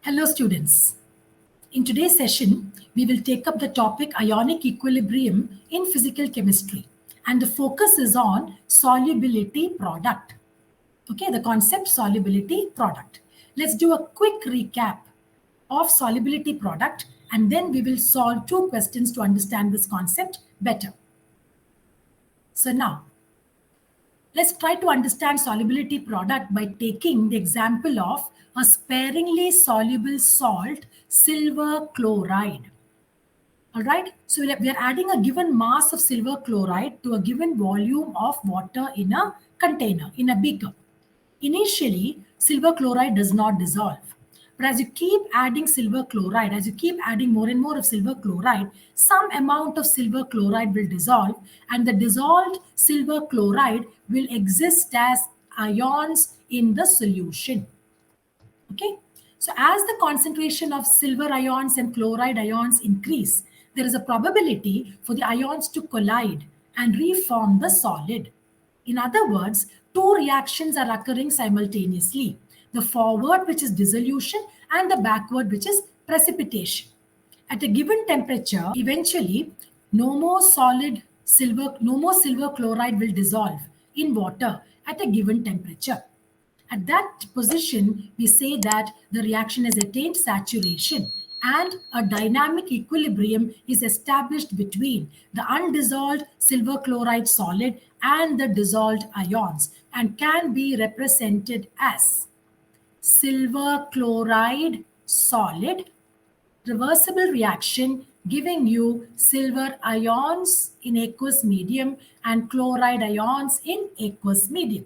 Hello students. In today's session, we will take up the topic ionic equilibrium in physical chemistry, and the focus is on solubility product. Okay, the concept solubility product. Let's do a quick recap of solubility product, and then we will solve two questions to understand this concept better. So now, let's try to understand solubility product by taking the example of a sparingly soluble salt, silver chloride. All right, so we are adding a given mass of silver chloride to a given volume of water in a container, in a beaker. Initially, silver chloride does not dissolve. But as you keep adding silver chloride, as you keep adding more and more of silver chloride, some amount of silver chloride will dissolve, and the dissolved silver chloride will exist as ions in the solution. Okay, so as the concentration of silver ions and chloride ions increase, there is a probability for the ions to collide and reform the solid. In other words, two reactions are occurring simultaneously: the forward, which is dissolution, and the backward, which is precipitation. At a given temperature, eventually, no more silver chloride will dissolve in water at a given temperature. At that position, we say that the reaction has attained saturation and a dynamic equilibrium is established between the undissolved silver chloride solid and the dissolved ions, and can be represented as silver chloride solid, reversible reaction giving you silver ions in aqueous medium and chloride ions in aqueous medium.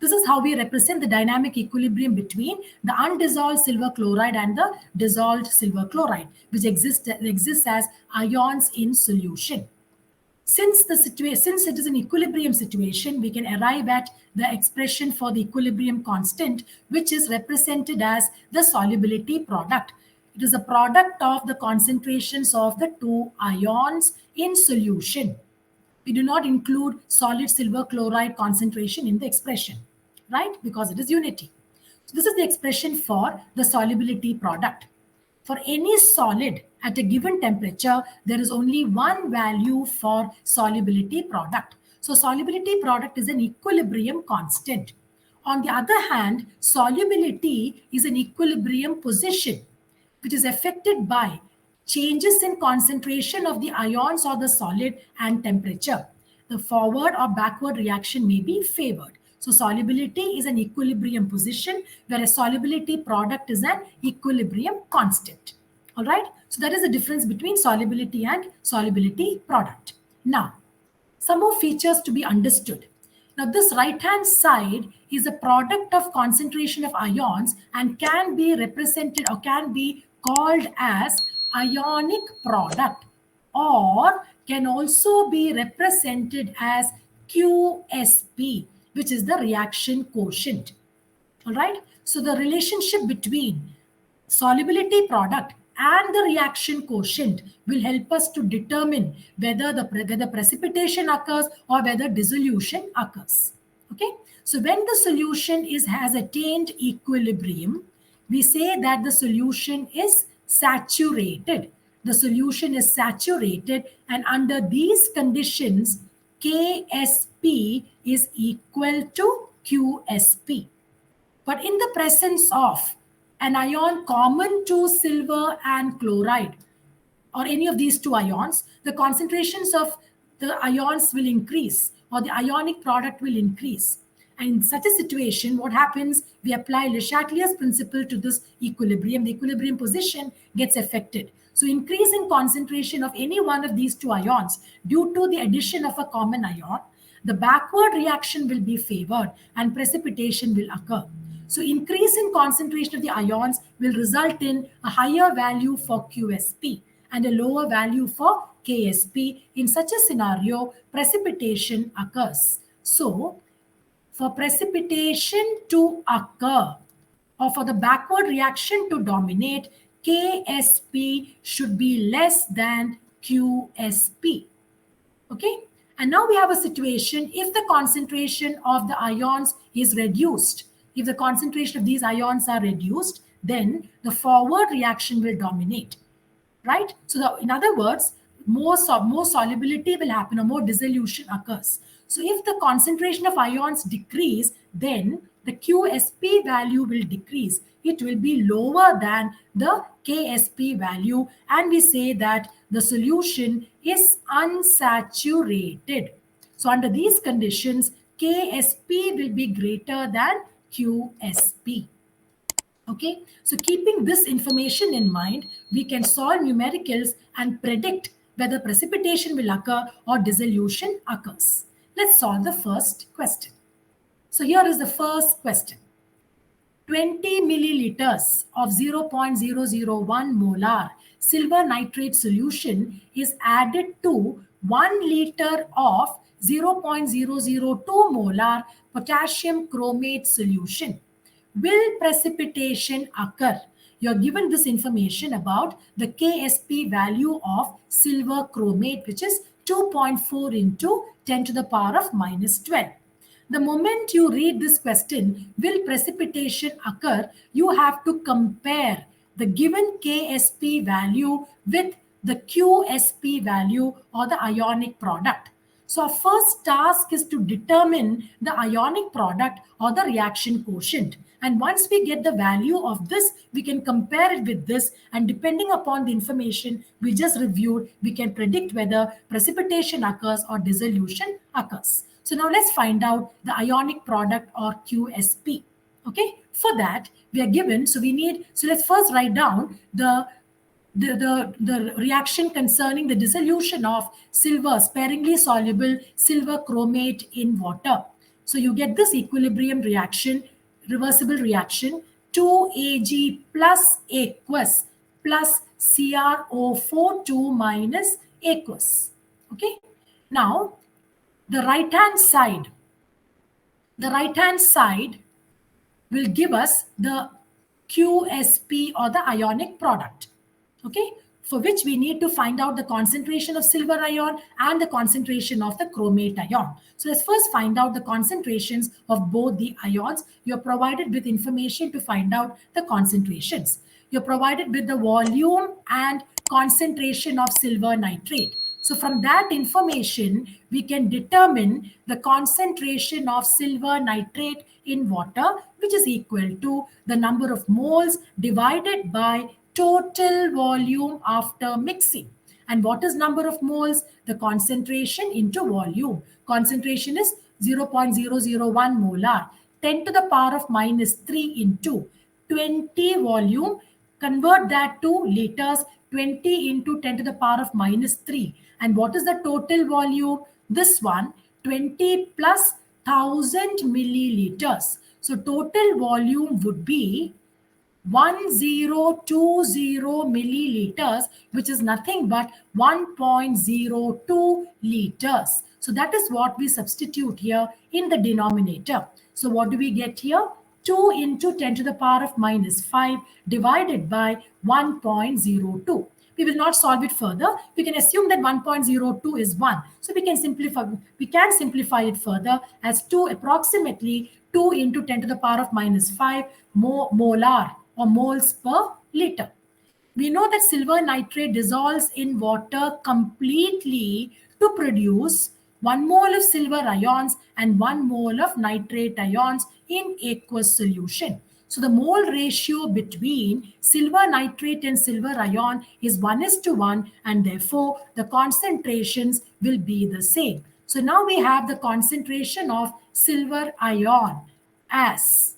This is how we represent the dynamic equilibrium between the undissolved silver chloride and the dissolved silver chloride, which exists as ions in solution. Since it is an equilibrium situation, we can arrive at the expression for the equilibrium constant, which is represented as the solubility product. It is a product of the concentrations of the two ions in solution. We do not include solid silver chloride concentration in the expression, right? Because it is unity. So this is the expression for the solubility product. For any solid at a given temperature, there is only one value for solubility product. So solubility product is an equilibrium constant. On the other hand, solubility is an equilibrium position, which is affected by changes in concentration of the ions or the solid and temperature. The forward or backward reaction may be favored. So solubility is an equilibrium position, whereas solubility product is an equilibrium constant. All right. So that is the difference between solubility and solubility product. Now, some more features to be understood. Now, this right-hand side is a product of concentration of ions and can be represented or can be called as ionic product, or can also be represented as QSP, which is the reaction quotient. All right. So the relationship between solubility product and the reaction quotient will help us to determine whether precipitation occurs or whether dissolution occurs. Okay. So when the solution has attained equilibrium, we say that the solution is saturated. The solution is saturated, and under these conditions, KSP is equal to QSP. But in the presence of an ion common to silver and chloride, or any of these two ions, the concentrations of the ions will increase, or the ionic product will increase. And in such a situation, what happens? We apply Le Chatelier's principle to this equilibrium. The equilibrium position gets affected. So increase in concentration of any one of these two ions due to the addition of a common ion, the backward reaction will be favored and precipitation will occur. So increase in concentration of the ions will result in a higher value for QSP and a lower value for KSP. In such a scenario, precipitation occurs. So for precipitation to occur, or for the backward reaction to dominate, KSP should be less than QSP. Okay. And now we have a situation if the concentration of the ions is reduced. If the concentration of these ions are reduced, then the forward reaction will dominate, right? So in other words, more solubility will happen or more dissolution occurs. So if the concentration of ions decrease, then the QSP value will decrease. It will be lower than the KSP value, and we say that the solution is unsaturated. So under these conditions, KSP will be greater than QSP. Okay, so keeping this information in mind, we can solve numericals and predict whether precipitation will occur or dissolution occurs. Let's solve the first question. So here is the first question. 20 milliliters of 0.001 molar silver nitrate solution is added to 1 liter of 0.002 molar potassium chromate solution. Will precipitation occur? You're given this information about the KSP value of silver chromate, which is 2.4 into 10 to the power of minus 12. The moment you read this question, will precipitation occur, you have to compare the given KSP value with the QSP value or the ionic product. So our first task is to determine the ionic product or the reaction quotient. And once we get the value of this, we can compare it with this. And depending upon the information we just reviewed, we can predict whether precipitation occurs or dissolution occurs. So now let's find out the ionic product or QSP. Okay, for that we are given, so let's first write down the reaction concerning the dissolution of silver, sparingly soluble silver chromate in water. So you get this equilibrium reaction, reversible reaction, 2Ag plus aqueous plus CrO4 2 minus aqueous. Okay, now the right hand side will give us the QSP or the ionic product, okay, for which we need to find out the concentration of silver ion and the concentration of the chromate ion. So let's first find out the concentrations of both the ions. You're provided with information to find out the concentrations. You're provided with the volume and concentration of silver nitrate. So from that information, we can determine the concentration of silver nitrate in water, which is equal to the number of moles divided by total volume after mixing. And what is number of moles? The concentration into volume. Concentration is 0.001 molar. 10 to the power of minus 3 into 20 volume. Convert that to liters. 20 into 10 to the power of minus 3. And what is the total volume? This one, 20 plus 1000 milliliters. So total volume would be 1020 milliliters, which is nothing but 1.02 liters. So that is what we substitute here in the denominator. So what do we get here? 2 into 10 to the power of minus 5 divided by 1.02. We will not solve it further. We can assume that 1.02 is 1. So we can simplify it further as 2 approximately 2 into 10 to the power of minus 5 molar or moles per liter. We know that silver nitrate dissolves in water completely to produce 1 mole of silver ions and 1 mole of nitrate ions in aqueous solution. So the mole ratio between silver nitrate and silver ion is 1:1, and therefore the concentrations will be the same. So now we have the concentration of silver ion as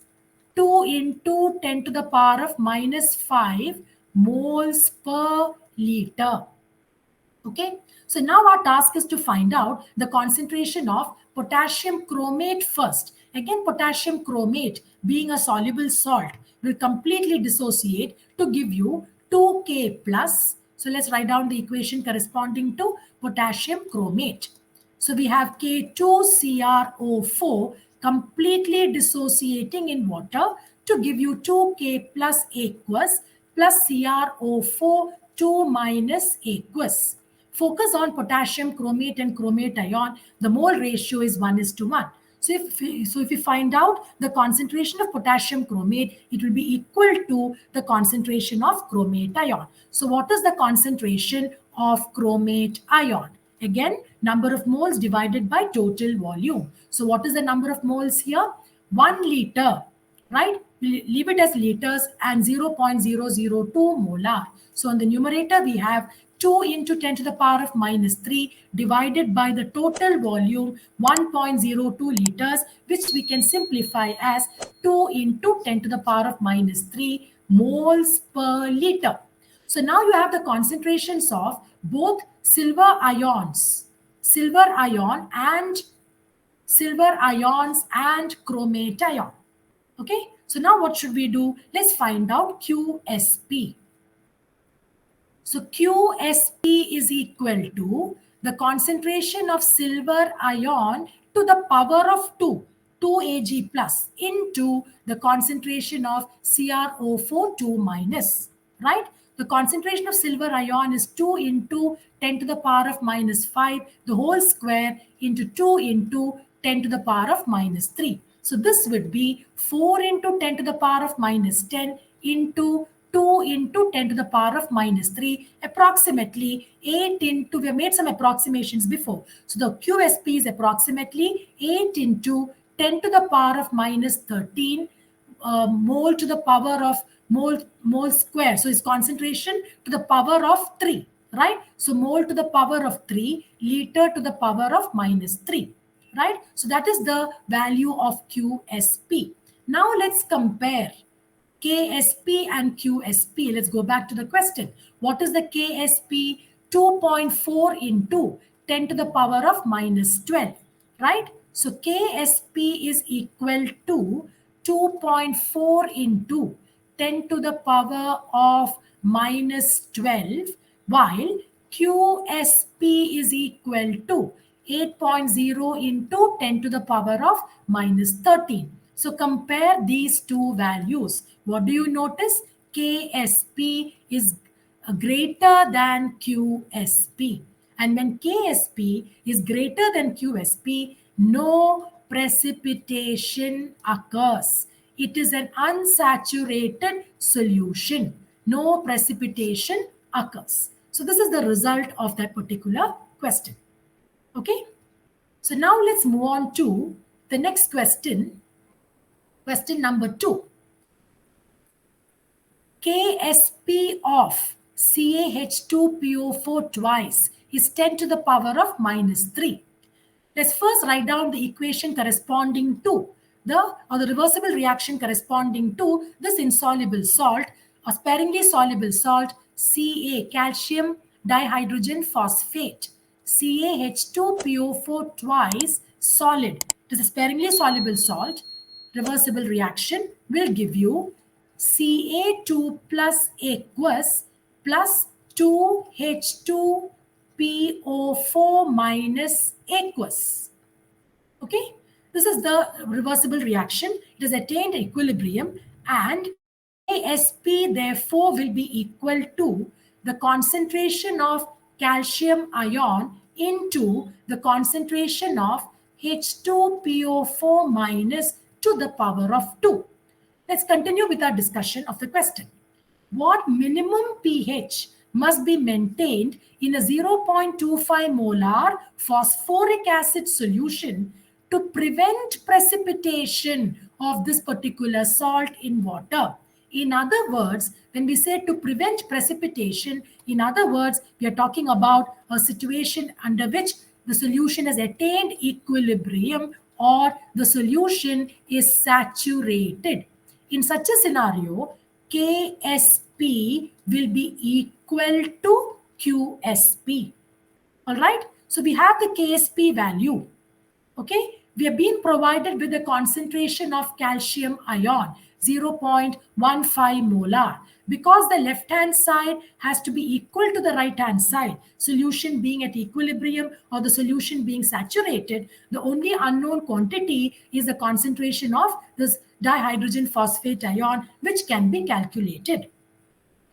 2 into 10 to the power of minus 5 moles per liter. Okay, so now our task is to find out the concentration of potassium chromate first. Again, potassium chromate, being a soluble salt, will completely dissociate to give you 2K plus. So let's write down the equation corresponding to potassium chromate. So we have K2CrO4 completely dissociating in water to give you 2K plus aqueous plus CrO4 2 minus aqueous. Focus on potassium chromate and chromate ion. The mole ratio is 1:1. So if we find out the concentration of potassium chromate, it will be equal to the concentration of chromate ion. So what is the concentration of chromate ion? Again, number of moles divided by total volume. So what is the number of moles here? 1 liter, right? We leave it as liters, and 0.002 molar. So on the numerator, we have 2 into 10 to the power of minus 3 divided by the total volume 1.02 liters, which we can simplify as 2 into 10 to the power of minus 3 moles per liter. So now you have the concentrations of both silver ions and chromate ion. Okay, so now what should we do? Let's find out QSP. So QSP is equal to the concentration of silver ion to the power of 2 Ag plus into the concentration of CrO4 2 minus, right? The concentration of silver ion is 2 into 10 to the power of minus 5, the whole square into 2 into 10 to the power of minus 3. So this would be 4 into 10 to the power of minus 10 into 2 into 10 to the power of minus 3, approximately 8 into, we have made some approximations before. So the QSP is approximately 8 into 10 to the power of minus 13 mole to the power of mole square. So its concentration to the power of 3, right? So mole to the power of 3, liter to the power of minus 3, right? So that is the value of QSP. Now let's compare KSP and QSP. Let's go back to the question. What is the KSP? 2.4 into 10 to the power of minus 12, right? So KSP is equal to 2.4 into 10 to the power of minus 12, while QSP is equal to 8.0 into 10 to the power of minus 13. So compare these two values. What do you notice? KSP is greater than QSP. And when KSP is greater than QSP, no precipitation occurs. It is an unsaturated solution. No precipitation occurs. So this is the result of that particular question. Okay. So now let's move on to the next question. Question number 2. KSP of CaH2PO4 twice is 10 to the power of minus 3. Let's first write down the equation corresponding to the reversible reaction corresponding to this insoluble salt, or sparingly soluble salt, Ca, calcium dihydrogen phosphate. CaH2PO4 twice solid. It is a sparingly soluble salt. Reversible reaction will give you Ca2 plus aqueous plus 2H2PO4 minus aqueous. Okay, this is the reversible reaction. It has attained equilibrium, and KSP therefore will be equal to the concentration of calcium ion into the concentration of H2PO4 minus to the power of 2. Let's continue with our discussion of the question. What minimum pH must be maintained in a 0.25 molar phosphoric acid solution to prevent precipitation of this particular salt in water? In other words, when we say to prevent precipitation, in other words, we are talking about a situation under which the solution has attained equilibrium or the solution is saturated. In such a scenario, KSP will be equal to QSP. All right. So we have the KSP value. Okay. We have been provided with the concentration of calcium ion, 0.15 molar. Because the left-hand side has to be equal to the right-hand side, solution being at equilibrium or the solution being saturated, the only unknown quantity is the concentration of this dihydrogen phosphate ion, which can be calculated.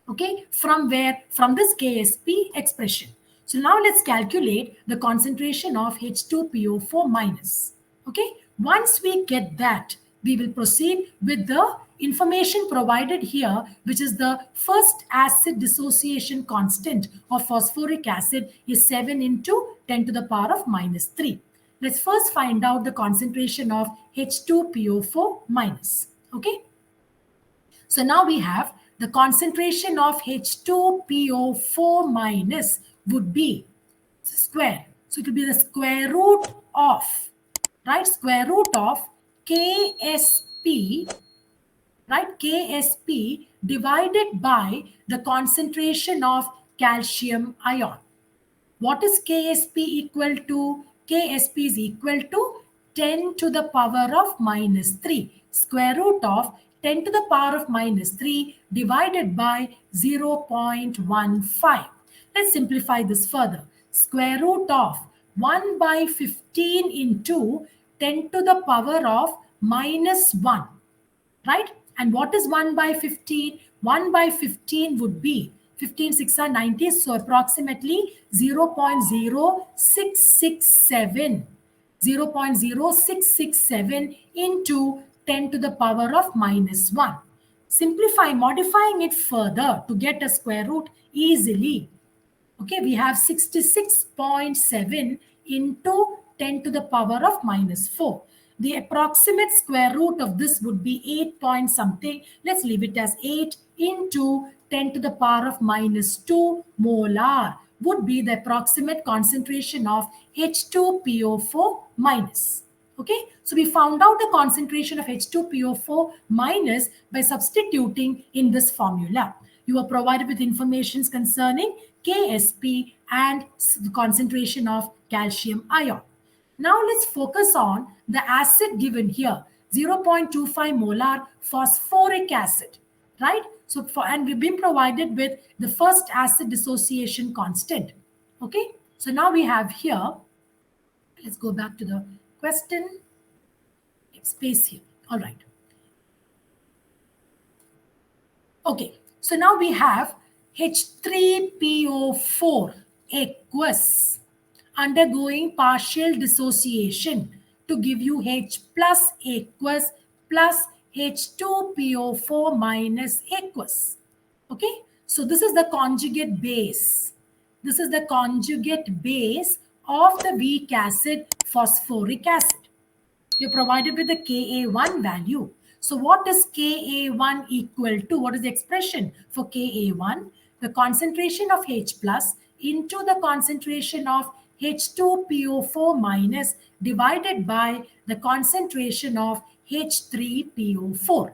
Okay, from where? From this KSP expression. So now let's calculate the concentration of H2PO4 minus. Okay, Once we get that, we will proceed with the information provided here, which is the first acid dissociation constant of phosphoric acid is 7 into 10 to the power of minus 3. Let's first find out the concentration of H2PO4 minus. Okay. So now we have the concentration of H2PO4 minus would be square. So it will be the square root of, right, square root of KSP, right, KSP divided by the concentration of calcium ion. What is KSP equal to? KSP is equal to 10 to the power of minus 3. Square root of 10 to the power of minus 3 divided by 0.15. Let's simplify this further. Square root of 1 by 15 into 10 to the power of minus 1. Right? And what is 1 by 15? 1 by 15 would be 15 6 are 90, so approximately 0.0667. 0.0667 into 10 to the power of minus 1. Simplify, modifying it further to get a square root easily. Okay, we have 66.7 into 10 to the power of minus 4. The approximate square root of this would be 8 point something. Let's leave it as 8 into 10 to the power of minus 2 molar would be the approximate concentration of H2PO4 minus. Okay, so we found out the concentration of H2PO4 minus by substituting in this formula. You are provided with information concerning KSP and the concentration of calcium ion. Now let's focus on the acid given here, 0.25 molar phosphoric acid, right? So and we've been provided with the first acid dissociation constant. Okay, so now we have here, let's go back to the question, space here. All right. Okay, so now we have H3PO4 aqueous undergoing partial dissociation to give you H plus aqueous plus H2PO4 minus aqueous. Okay, so this is the conjugate base. This is the conjugate base of the weak acid phosphoric acid. You're provided with the Ka1 value. So what is Ka1 equal to? What is the expression for Ka1? The concentration of H plus into the concentration of H2PO4 minus divided by the concentration of H3PO4.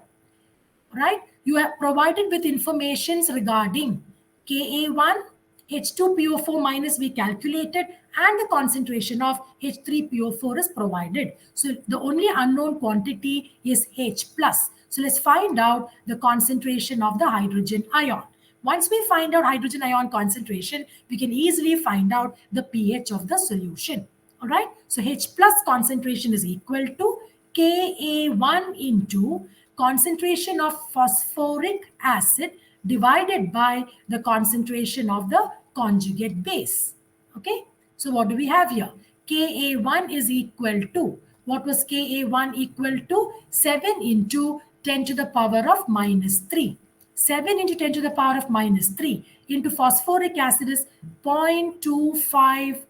Right? You are provided with informations regarding Ka1, H2PO4 minus we calculated, and the concentration of H3PO4 is provided. So the only unknown quantity is H plus. So let's find out the concentration of the hydrogen ion. Once we find out hydrogen ion concentration, we can easily find out the pH of the solution. All right. So H plus concentration is equal to Ka1 into concentration of phosphoric acid divided by the concentration of the conjugate base. Okay. So what do we have here? Ka1 is equal to, what was Ka1 equal to? 7 into 10 to the power of minus 3. 7 into 10 to the power of minus 3 into phosphoric acid is 0.25.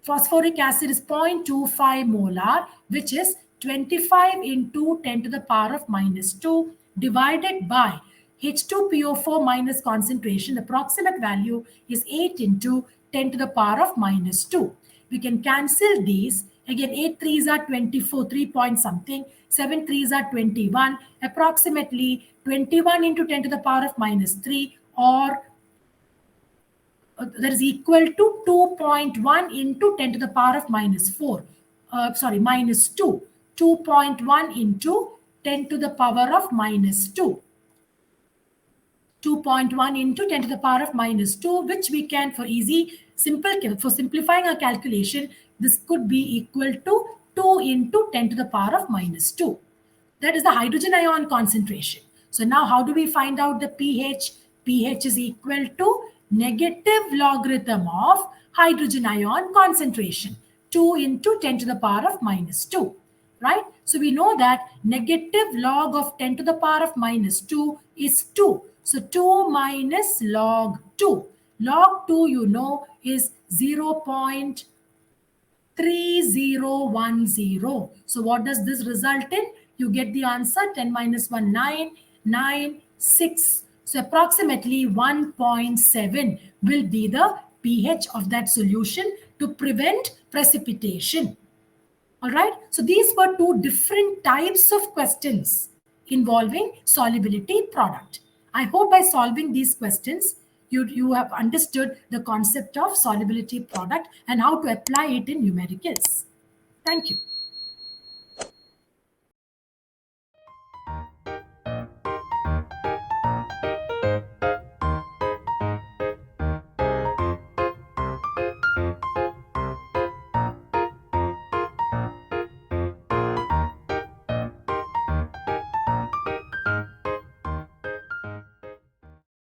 Phosphoric acid is 0.25 molar, which is 25 into 10 to the power of minus 2 divided by H2PO4 minus concentration. Approximate value is 8 into 10 to the power of minus 2. We can cancel these. Again, 8 3s are 24, 3 point something. 7 3s are 21. Approximately 21 into 10 to the power of minus 3, or that is equal to 2.1 into 10 to the power of minus 4. Minus 2. 2.1 into 10 to the power of minus 2. 2.1 into 10 to the power of minus 2, which we can, for simplifying our calculation, this could be equal to 2 into 10 to the power of minus 2. That is the hydrogen ion concentration. So now how do we find out the pH? pH is equal to negative logarithm of hydrogen ion concentration, 2 into 10 to the power of minus 2. right? So we know that negative log of 10 to the power of minus 2 is 2. So 2 minus log 2. Log 2, you know, is 0.3010. So what does this result in? You get the answer 10 minus 1, 9, 9, 6. So approximately 1.7 will be the pH of that solution to prevent precipitation. All right. So these were two different types of questions involving solubility product. I hope by solving these questions, you have understood the concept of solubility product and how to apply it in numericals. Thank you.